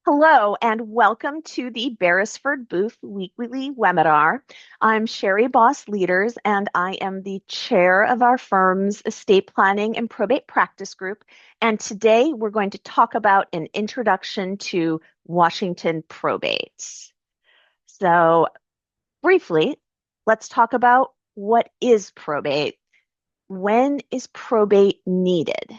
Hello, and welcome to the Beresford Booth Weekly Webinar. I'm Sherry Bosse Lueders, and I am the chair of our firm's estate planning and probate practice group. And today we're going to talk about an introduction to Washington Probate. So, briefly, let's talk about what is probate. When is probate needed?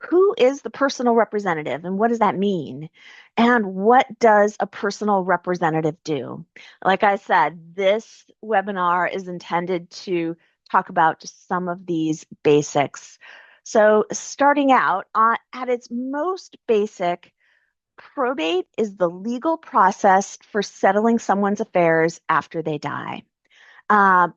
Who is the personal representative and what does that mean? And what does a personal representative do? Like I said, this webinar is intended to talk about just some of these basics. So, starting out at its most basic, probate is the legal process for settling someone's affairs after they die.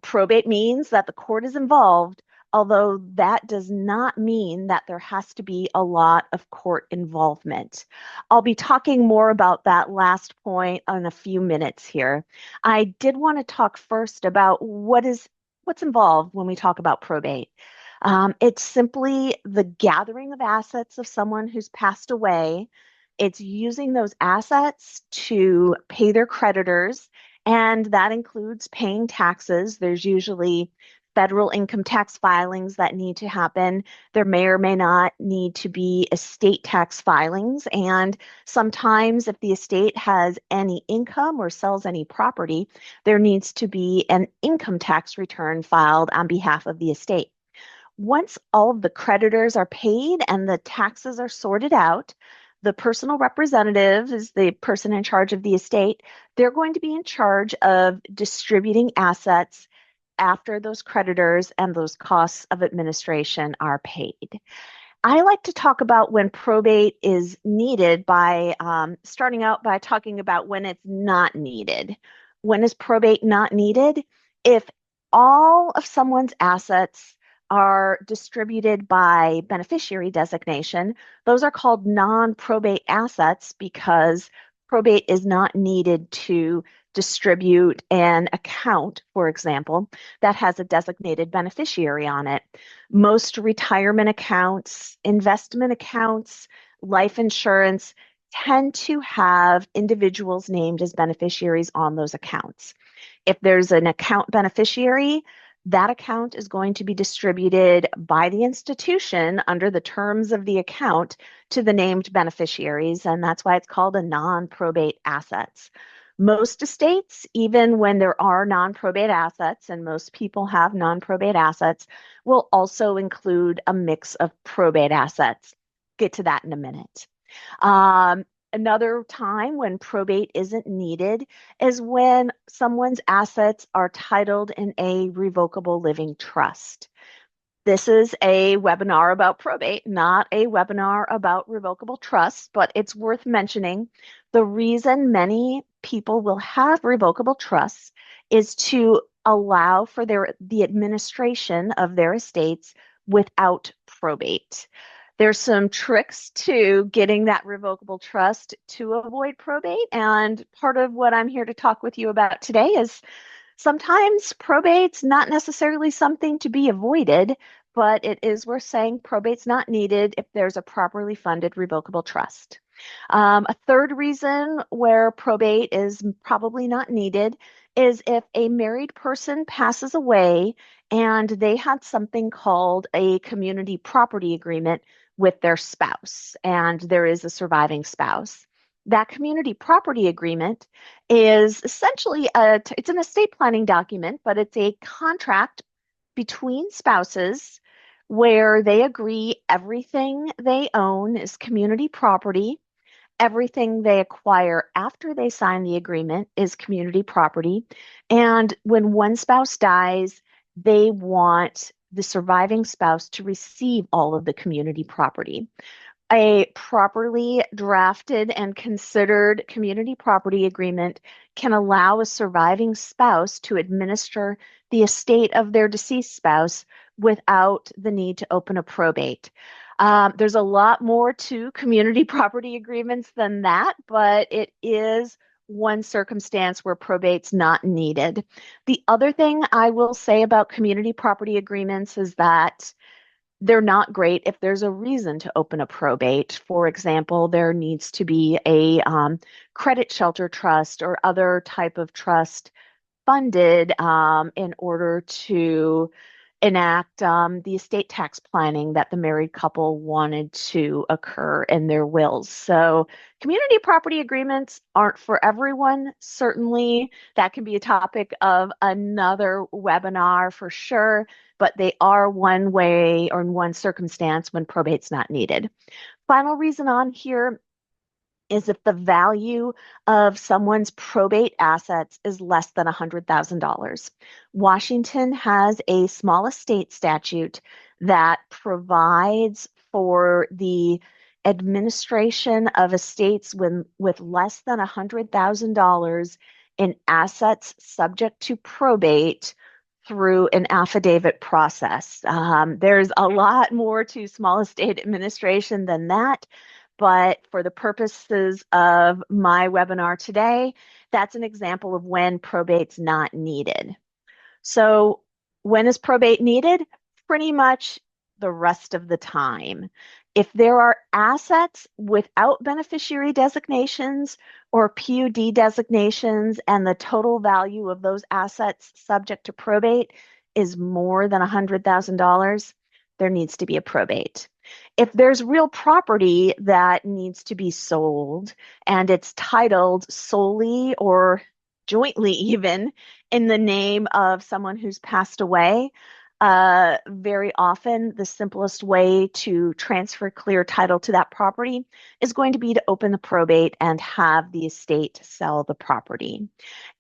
Probate means that the court is involved, although that does not mean that there has to be a lot of court involvement. I'll be talking more about that last point in a few minutes here. I did want to talk first about what's involved when we talk about probate. It's simply the gathering of assets of someone who's passed away. It's using those assets to pay their creditors, and that includes paying taxes. There's usually federal income tax filings that need to happen. There may or may not need to be estate tax filings. And sometimes, if the estate has any income or sells any property, there needs to be an income tax return filed on behalf of the estate. Once all of the creditors are paid and the taxes are sorted out, the personal representative is the person in charge of the estate. They're going to be in charge of distributing assets after those creditors and those costs of administration are paid. I like to talk about when probate is needed by starting out by talking about when it's not needed. When is probate not needed? If all of someone's assets are distributed by beneficiary designation, those are called non-probate assets because probate is not needed to distribute an account, for example, that has a designated beneficiary on it. Most retirement accounts, investment accounts, life insurance tend to have individuals named as beneficiaries on those accounts. If there's an account beneficiary, that account is going to be distributed by the institution under the terms of the account to the named beneficiaries, and that's why it's called a non-probate assets. Most estates, even when there are non-probate assets, and most people have non-probate assets, will also include a mix of probate assets. Get to that in a minute. Another time when probate isn't needed is when someone's assets are titled in a revocable living trust. This is a webinar about probate, not a webinar about revocable trusts, but it's worth mentioning. The reason many people will have revocable trusts is to allow for the administration of their estates without probate. There's some tricks to getting that revocable trust to avoid probate, and part of what I'm here to talk with you about today is sometimes probate's not necessarily something to be avoided, but it is worth saying probate's not needed if there's a properly funded revocable trust. A third reason where probate is probably not needed is if a married person passes away and they had something called a community property agreement with their spouse, and there is a surviving spouse. That community property agreement is essentially it's an estate planning document, but it's a contract between spouses where they agree everything they own is community property. Everything they acquire after they sign the agreement is community property. And when one spouse dies, they want the surviving spouse to receive all of the community property. A properly drafted and considered community property agreement can allow a surviving spouse to administer the estate of their deceased spouse without the need to open a probate. There's a lot more to community property agreements than that, but it is one circumstance where probate's not needed. The other thing I will say about community property agreements is that They're not great if there's a reason to open a probate. For example, there needs to be a credit shelter trust or other type of trust funded in order to enact the estate tax planning that the married couple wanted to occur in their wills. So, community property agreements aren't for everyone. Certainly, that can be a topic of another webinar for sure, but they are one way or in one circumstance when probate's not needed. Final reason on here is if the value of someone's probate assets is less than $100,000. Washington has a small estate statute that provides for the administration of estates with less than $100,000 in assets subject to probate through an affidavit process. There's a lot more to small estate administration than that. But for the purposes of my webinar today, that's an example of when probate's not needed. So when is probate needed? Pretty much the rest of the time. If there are assets without beneficiary designations or PUD designations and the total value of those assets subject to probate is more than $100,000, there needs to be a probate. If there's real property that needs to be sold and it's titled solely or jointly even in the name of someone who's passed away, very often the simplest way to transfer clear title to that property is going to be to open the probate and have the estate sell the property.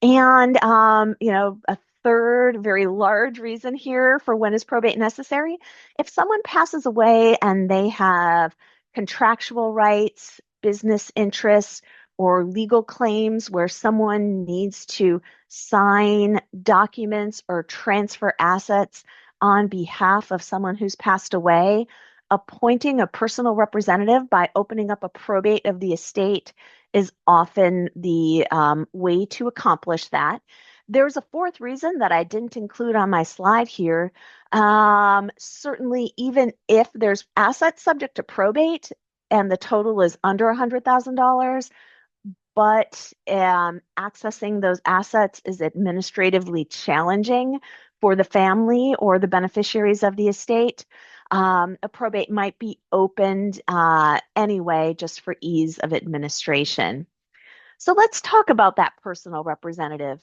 And, a third very large reason here for when is probate necessary, if someone passes away and they have contractual rights, business interests, or legal claims where someone needs to sign documents or transfer assets on behalf of someone who's passed away, appointing a personal representative by opening up a probate of the estate is often the way to accomplish that. There's a fourth reason that I didn't include on my slide here. Certainly, even if there's assets subject to probate and the total is under $100,000, but accessing those assets is administratively challenging for the family or the beneficiaries of the estate, a probate might be opened anyway, just for ease of administration. So let's talk about that personal representative.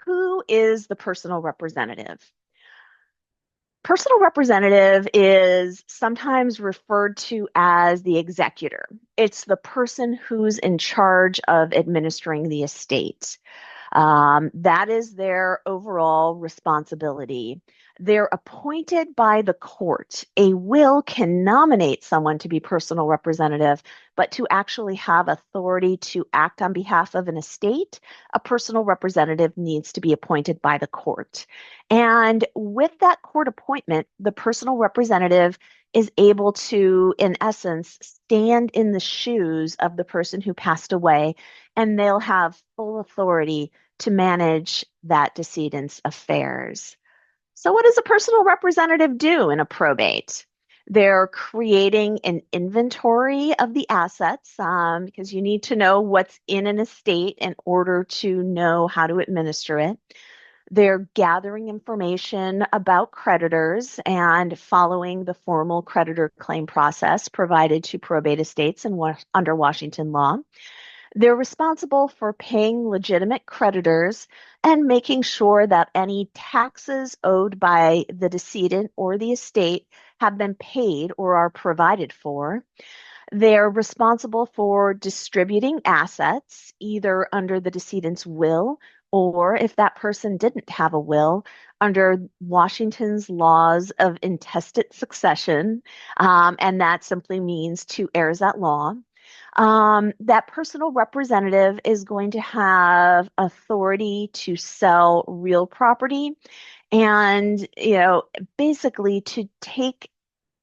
Who is the personal representative? Personal representative is sometimes referred to as the executor. It's the person who's in charge of administering the estate. That is their overall responsibility. They're appointed by the court. A will can nominate someone to be personal representative, but to actually have authority to act on behalf of an estate, a personal representative needs to be appointed by the court. And with that court appointment, the personal representative is able to, in essence, stand in the shoes of the person who passed away, and they'll have full authority to manage that decedent's affairs. So, what does a personal representative do in a probate? They're creating an inventory of the assets because you need to know what's in an estate in order to know how to administer it. They're gathering information about creditors and following the formal creditor claim process provided to probate estates under Washington law. They're responsible for paying legitimate creditors and making sure that any taxes owed by the decedent or the estate have been paid or are provided for. They're responsible for distributing assets, either under the decedent's will or, if that person didn't have a will, under Washington's laws of intestate succession. And that simply means two heirs at law. That personal representative is going to have authority to sell real property and, basically to take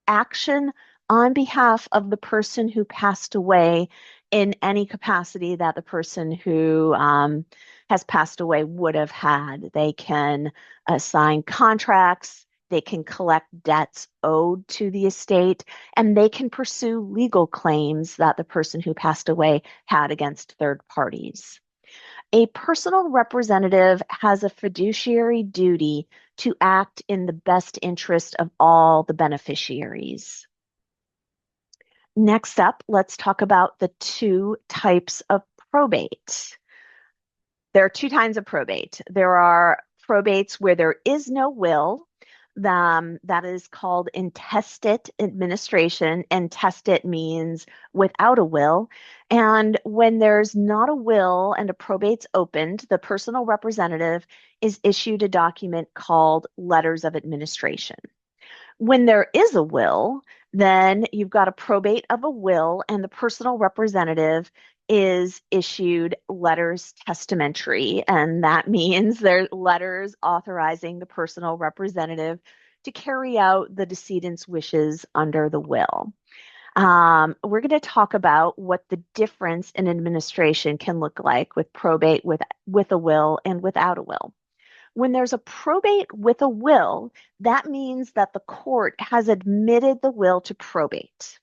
action on behalf of the person who passed away in any capacity that the person who has passed away would have had. They can assign contracts, they can collect debts owed to the estate, and they can pursue legal claims that the person who passed away had against third parties. A personal representative has a fiduciary duty to act in the best interest of all the beneficiaries. Next up, let's talk about the two types of probate. There are two kinds of probate. There are probates where there is no will. That is called intestate administration. Intestate means without a will. And when there's not a will and a probate's opened, the personal representative is issued a document called letters of administration. When there is a will, then you've got a probate of a will, and the personal representative is issued letters testamentary. And that means they're letters authorizing the personal representative to carry out the decedent's wishes under the will. We're going to talk about what the difference in administration can look like with probate with a will and without a will. When there's a probate with a will, that means that the court has admitted the will to probate.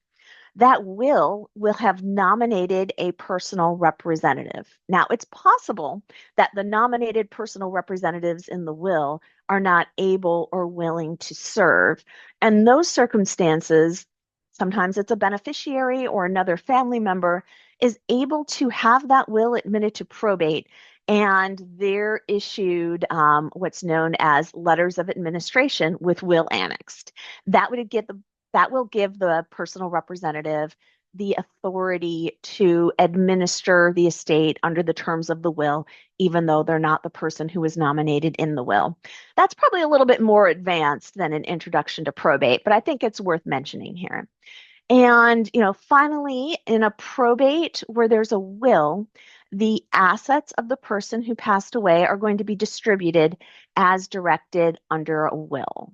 That will have nominated a personal representative. Now, it's possible that the nominated personal representatives in the will are not able or willing to serve. And those circumstances, sometimes it's a beneficiary or another family member, is able to have that will admitted to probate, and they're issued what's known as letters of administration with will annexed. That will give the personal representative the authority to administer the estate under the terms of the will, even though they're not the person who was nominated in the will. That's probably a little bit more advanced than an introduction to probate, but I think it's worth mentioning here. And, finally, in a probate where there's a will, the assets of the person who passed away are going to be distributed as directed under a will.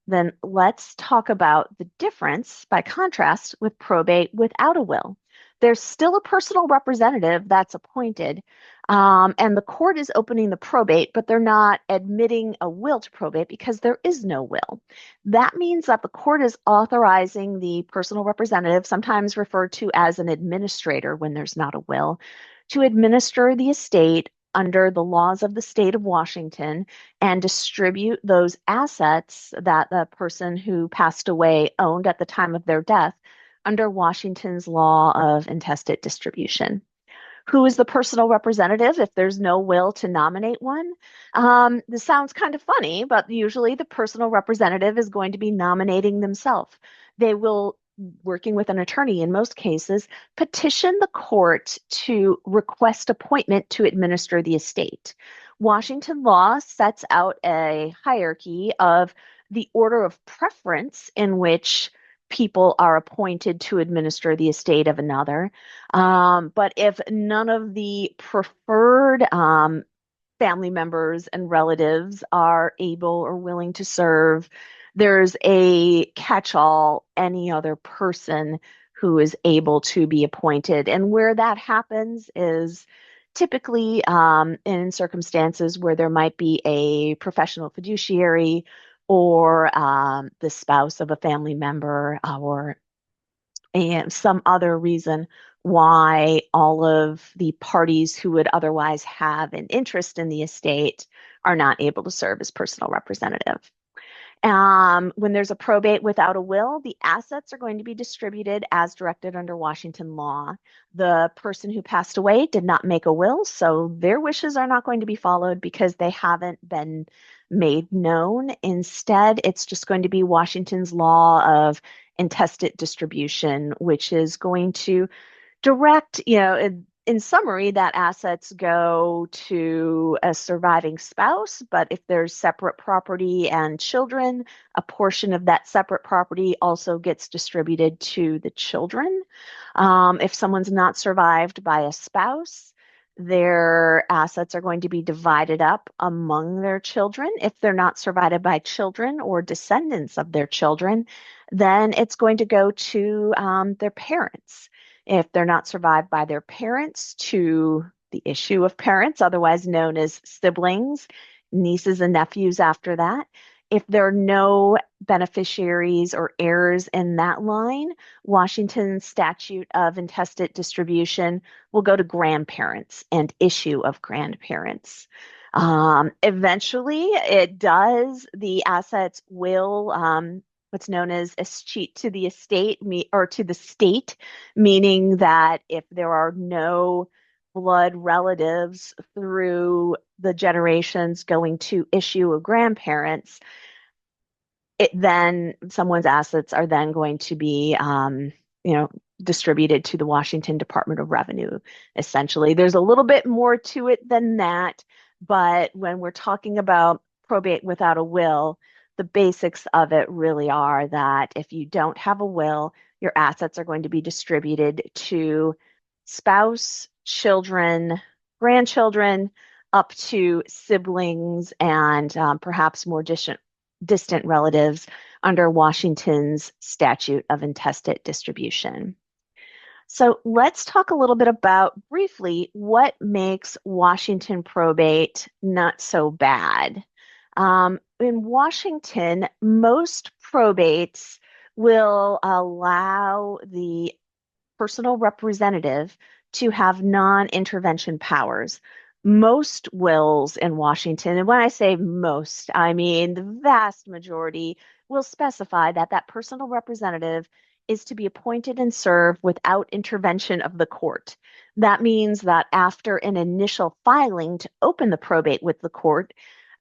Then let's talk about the difference, by contrast, with probate without a will. There's still a personal representative that's appointed, and the court is opening the probate, but they're not admitting a will to probate because there is no will. That means that the court is authorizing the personal representative, sometimes referred to as an administrator when there's not a will, to administer the estate under the laws of the state of Washington and distribute those assets that the person who passed away owned at the time of their death under Washington's law of intestate distribution. Who is the personal representative if there's no will to nominate one? This sounds kind of funny, but usually the personal representative is going to be nominating themselves. They will, working with an attorney in most cases, petition the court to request appointment to administer the estate. Washington law sets out a hierarchy of the order of preference in which people are appointed to administer the estate of another. But if none of the preferred family members and relatives are able or willing to serve, there's a catch-all, any other person who is able to be appointed. And where that happens is typically in circumstances where there might be a professional fiduciary or the spouse of a family member or some other reason why all of the parties who would otherwise have an interest in the estate are not able to serve as personal representative. When there's a probate without a will, the assets are going to be distributed as directed under Washington law. The person who passed away did not make a will, so their wishes are not going to be followed because they haven't been made known. Instead, it's just going to be Washington's law of intestate distribution, which is going to direct, in summary, that assets go to a surviving spouse, but if there's separate property and children, a portion of that separate property also gets distributed to the children. If someone's not survived by a spouse, their assets are going to be divided up among their children. If they're not survived by children or descendants of their children, then it's going to go to their parents. If they're not survived by their parents, to the issue of parents, otherwise known as siblings, nieces and nephews after that. If there are no beneficiaries or heirs in that line, Washington's statute of intestate distribution will go to grandparents and issue of grandparents. Eventually, the assets will, what's known as escheat to the estate or to the state, meaning that if there are no blood relatives through the generations going to issue of grandparents, then someone's assets are then going to be, you know, distributed to the Washington Department of Revenue, essentially. There's a little bit more to it than that, but when we're talking about probate without a will, the basics of it really are that if you don't have a will, your assets are going to be distributed to spouse, children, grandchildren, up to siblings and perhaps more distant relatives under Washington's statute of intestate distribution. So let's talk a little bit about briefly what makes Washington probate not so bad. In Washington, most probates will allow the personal representative to have non-intervention powers. Most wills in Washington, and when I say most, I mean the vast majority, will specify that that personal representative is to be appointed and serve without intervention of the court. That means that after an initial filing to open the probate with the court,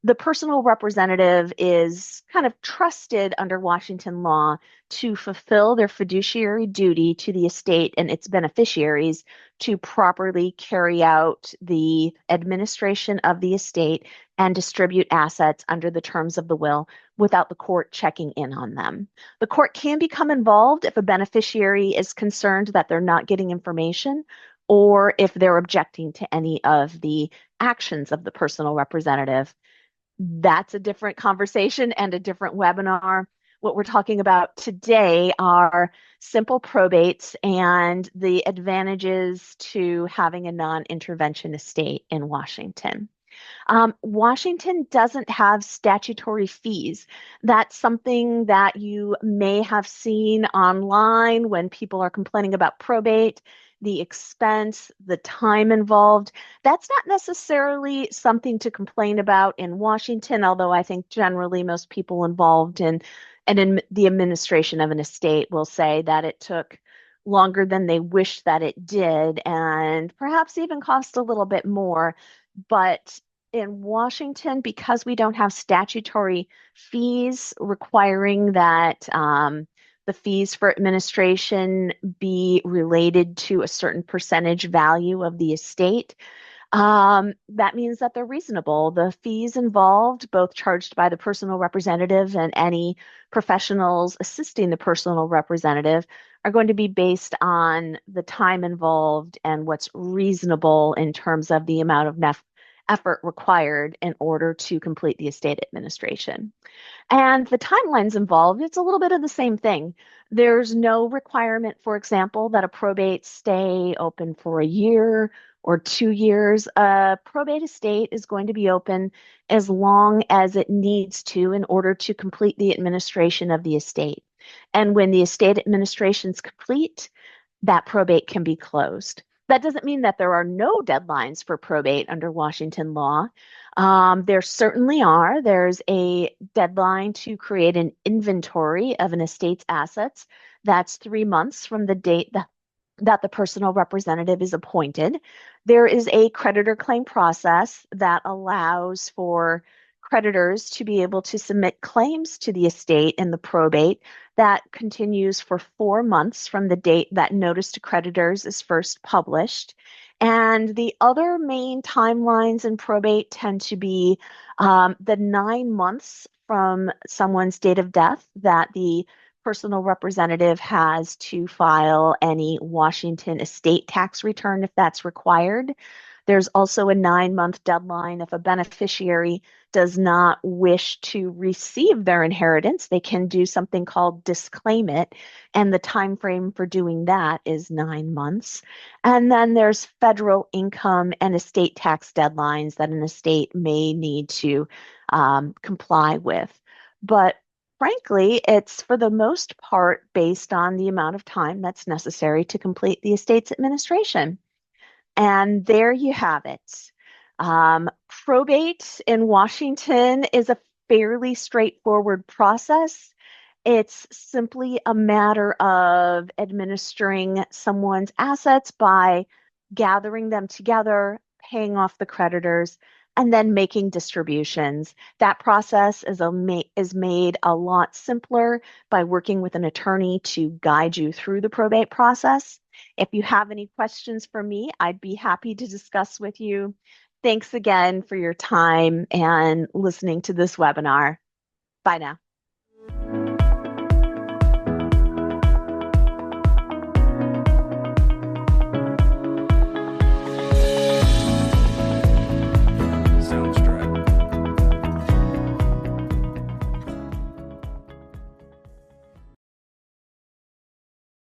the personal representative is kind of trusted under Washington law to fulfill their fiduciary duty to the estate and its beneficiaries to properly carry out the administration of the estate and distribute assets under the terms of the will without the court checking in on them. The court can become involved if a beneficiary is concerned that they're not getting information or if they're objecting to any of the actions of the personal representative. That's a different conversation and a different webinar. What we're talking about today are simple probates and the advantages to having a non-intervention estate in Washington. Washington doesn't have statutory fees. That's something that you may have seen online when people are complaining about probate, the expense, the time involved. That's not necessarily something to complain about in Washington, although I think generally most people involved in the administration of an estate will say that it took longer than they wish that it did and perhaps even cost a little bit more. But in Washington, because we don't have statutory fees requiring that the fees for administration be related to a certain percentage value of the estate, that means that they're reasonable. The fees involved, both charged by the personal representative and any professionals assisting the personal representative, are going to be based on the time involved and what's reasonable in terms of the amount of effort required in order to complete the estate administration. And the timelines involved, it's a little bit of the same thing. There's no requirement, for example, that a probate stay open for a year or 2 years. A probate estate is going to be open as long as it needs to in order to complete the administration of the estate. And when the estate administration is complete, that probate can be closed. That doesn't mean that there are no deadlines for probate under Washington law. There certainly are. There's a deadline to create an inventory of an estate's assets. That's 3 months from the date that the personal representative is appointed. There is a creditor claim process that allows for creditors to be able to submit claims to the estate in the probate that continues for 4 months from the date that notice to creditors is first published. And the other main timelines in probate tend to be the 9 months from someone's date of death that the personal representative has to file any Washington estate tax return if that's required. There's also a 9-month deadline if a beneficiary does not wish to receive their inheritance. They can do something called disclaim it, and the time frame for doing that is 9 months. And then there's federal income and estate tax deadlines that an estate may need to comply with. But frankly, it's for the most part based on the amount of time that's necessary to complete the estate's administration. And there you have it. Probate in Washington is a fairly straightforward process. It's simply a matter of administering someone's assets by gathering them together, paying off the creditors, and then making distributions. That process is made a lot simpler by working with an attorney to guide you through the probate process. If you have any questions for me, I'd be happy to discuss with you. Thanks again for your time and listening to this webinar. Bye now.